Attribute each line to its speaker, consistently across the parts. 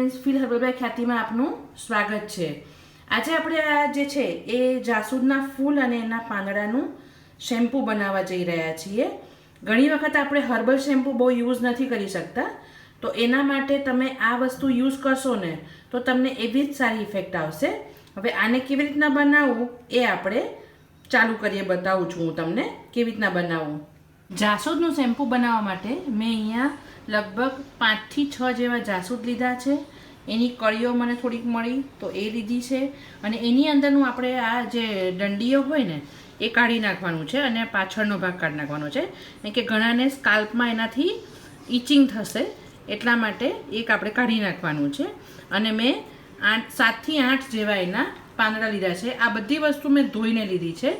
Speaker 1: Friends, feel herbal by ખ્યાતિમાં આપનું સ્વાગત છે। આજે આપણે આ જે છે એ જાસૂદના ફૂલ અને એના પાંદડાનું શેમ્પૂ બનાવવા જઈ રહ્યા છીએ। ઘણી વખત આપણે હર્બલ શેમ્પૂ બહુ યુઝ નથી કરી શકતા, તો એના માટે તમે આ વસ્તુ યુઝ કરશો ને તો તમને એવી જ સારી ઇફેક્ટ આવશે। હવે આને કેવી રીતના બનાવવું એ આપણે ચાલુ કરીએ, બતાવું છું હું તમને કેવી રીતના બનાવવું। જાસૂદનું શેમ્પૂ બનાવવા માટે મેં અહીંયા લગભગ 5 થી 6 જેવા જાસૂદ લીધા છે। એની કળીઓ મને થોડીક મળી તો એ લીધી છે, અને એની અંદરનું આપણે આ જે દંડીઓ હોય ને એ કાઢી નાખવાનું છે, અને પાછળનો ભાગ કાઢી નાખવાનો છે, કારણ કે ઘણાને સ્કાલ્પમાં એનાથી ઇચિંગ થશે, એટલા માટે એક આપણે કાઢી નાખવાનું છે। અને મેં 7 થી 8 જેવા એના પાંદડા લીધા છે। આ બધી વસ્તુ મેં ધોઈને લીધી છે,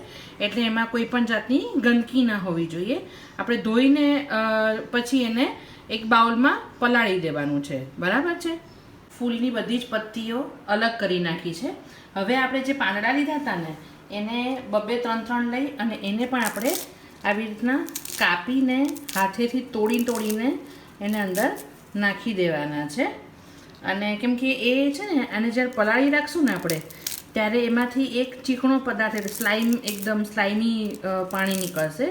Speaker 1: એટલે એમાં કોઈ પણ જાતની ગંદકી ના હોવી જોઈએ। આપણે ધોઈને પછી એને એક બાઉલમાં પલાળી દેવાનું છે, બરાબર છે। ફૂલની બધી જ પત્તીઓ અલગ કરી નાખી છે। હવે આપણે જે પાંદડા લીધા હતા ને એને 2-3 લઈ અને એને પણ આપણે આવી રીતના કાપીને હાથેથી તોડીને એને અંદર નાખી દેવાના છે। અને કેમ કે એ છે ને આને જ્યારે પલાળી રાખશું ને આપણે ત્યારે એમાંથી એક ચીકણો પદાર્થ એટલે સ્લાઇમ, એકદમ સ્લાઇમી પાણી નીકળશે।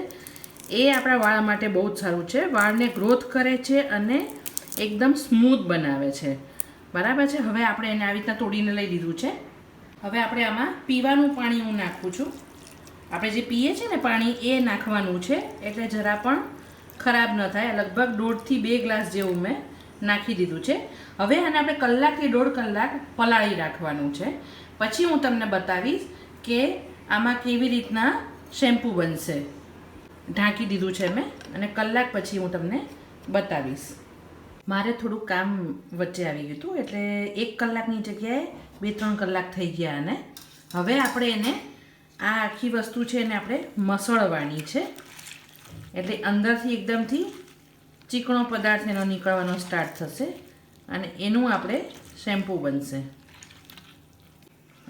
Speaker 1: એ આપણા વાળ માટે બહુ જ સારું છે, વાળને ગ્રોથ કરે છે અને એકદમ સ્મૂથ બનાવે છે, બરાબર છે। હવે આપણે એને આવી રીતના તોડીને લઈ લીધું છે। હવે આપણે આમાં પીવાનું પાણી હું નાખું છું। આપણે જે પીએ છીએ ને પાણી એ નાખવાનું છે, એટલે જરા પણ ખરાબ ન થાય। લગભગ 1.5 થી 2 ગ્લાસ જેવું મેં નાખી દીધું છે। હવે આને આપણે 1 થી 1.5 કલાક પલાળી રાખવાનું છે, પછી હું તમને બતાવીશ કે આમાં કેવી રીતના શેમ્પૂ બનશે। ઢાંકી દીધું છે મેં, અને કલાક પછી હું તમને બતાવીશ। મારે થોડું કામ વચ્ચે આવી ગયું હતું, એટલે 1 કલાકની જગ્યાએ 2-3 કલાક થઈ ગયા। અને હવે આપણે એને આ આખી વસ્તુ છે એને આપણે મસળવાની છે, એટલે અંદરથી એકદમથી ચીકણો પદાર્થ એનો નીકળવાનો સ્ટાર્ટ થશે અને એનું આપણે શેમ્પૂ બનશે।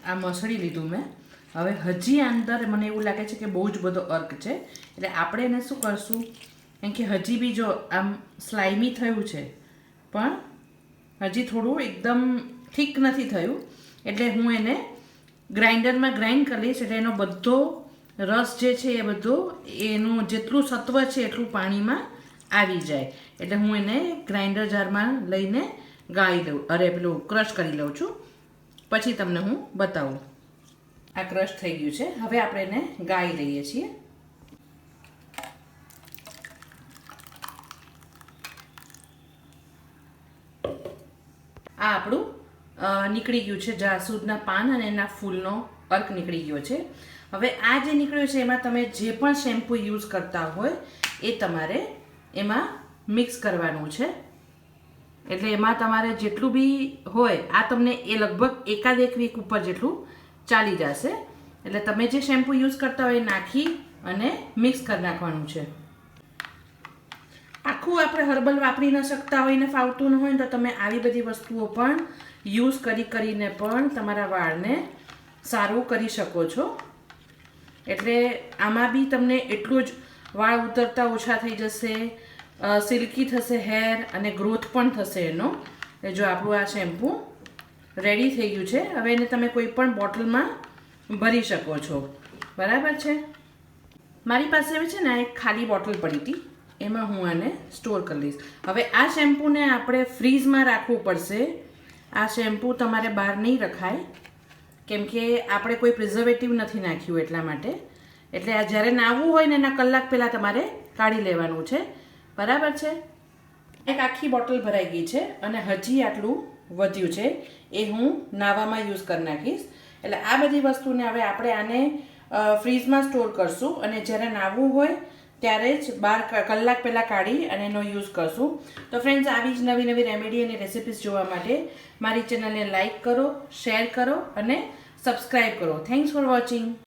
Speaker 1: આ મસળી લીધું મેં। હવે હજી અંદર મને એવું લાગે છે કે બહુ જ બધો અર્ક છે, એટલે આપણે એને શું કરશું, કેમ કે હજી બી જો આમ સ્લાઇમી થયું છે પણ હજી થોડું એકદમ ઠીક નથી થયું, એટલે હું એને ગ્રાઇન્ડરમાં ગ્રાઇન્ડ કરી લઈશ, એટલે એનો બધો રસ જે છે એ બધો એનું જેટલું સત્વ છે એટલું પાણીમાં આવી જાય। એટલે હું એને ગ્રાઇન્ડર જારમાં લઈને ગાળી દઉં, પેલું ક્રશ કરી લઉં છું, પછી તમને હું બતાવું। આ ક્રશ થઈ ગયું છે, હવે આપણે એને ગાળી લઈએ છીએ। આ આપણું નીકળી ગયું છે, જાસૂદના પાન અને એના ફૂલનો અર્ક નીકળી ગયો છે। હવે આ જે નીકળ્યું છે એમાં તમે જે પણ શેમ્પૂ યુઝ કરતા હોય એ તમારે એમાં મિક્સ કરવાનું છે, એટલે એમાં તમારે જેટલું બી હોય આ તમને એ લગભગ 1 વીક ઉપર જેટલું ચાલી જશે। એટલે તમે જે શેમ્પૂ યુઝ કરતા હોય એ નાખી અને મિક્સ કરી નાખવાનું છે। આખું આપણે હર્બલ વાપરી ન શકતા હોય ને ફાવતું ન હોય તો તમે આવી બધી વસ્તુઓ પણ યુઝ કરીને પણ તમારા વાળને સારું કરી શકો છો। એટલે આમાં બી તમને એટલું જ વાળ ઉતરતા ઓછા થઈ જશે, સિલ્કી થશે હેર, અને ગ્રોથ પણ થશે એનો। જો આપણું આ શેમ્પૂ રેડી થઈ ગયું છે, હવે એને તમે કોઈ પણ બોટલમાં ભરી શકો છો, બરાબર છે। મારી પાસે હવે છે ને એક ખાલી બોટલ પડી હતી, એમાં હું આને સ્ટોર કરી લઈશ। હવે આ શેમ્પૂને આપણે ફ્રીઝમાં રાખવું પડશે। આ શેમ્પૂ તમારે બહાર નહીં રખાય, કેમ કે આપણે કોઈ પ્રિઝર્વેટિવ નથી નાખ્યું એટલા માટે। એટલે આ જ્યારે નાહવું હોય ને એના કલાક પહેલાં તમારે કાઢી લેવાનું છે, બરાબર છે। એક આખી બોટલ ભરાઈ ગઈ છે અને હજી આટલું વધ્યું છે, એ હું નાહવામાં યુઝ કરી નાખીશ। એટલે આ બધી વસ્તુને હવે આપણે આને ફ્રીઝમાં સ્ટોર કરશું, અને જ્યારે નાહવું હોય ત્યારે જ 12 કલાક પહેલાં કાઢી અને એનો યુઝ કરશું। તો ફ્રેન્ડ્સ, આવી જ નવી રેમેડી અને રેસિપીઝ જોવા માટે મારી ચેનલને લાઇક કરો, શેર કરો અને સબસ્ક્રાઈબ કરો। Thanks for watching.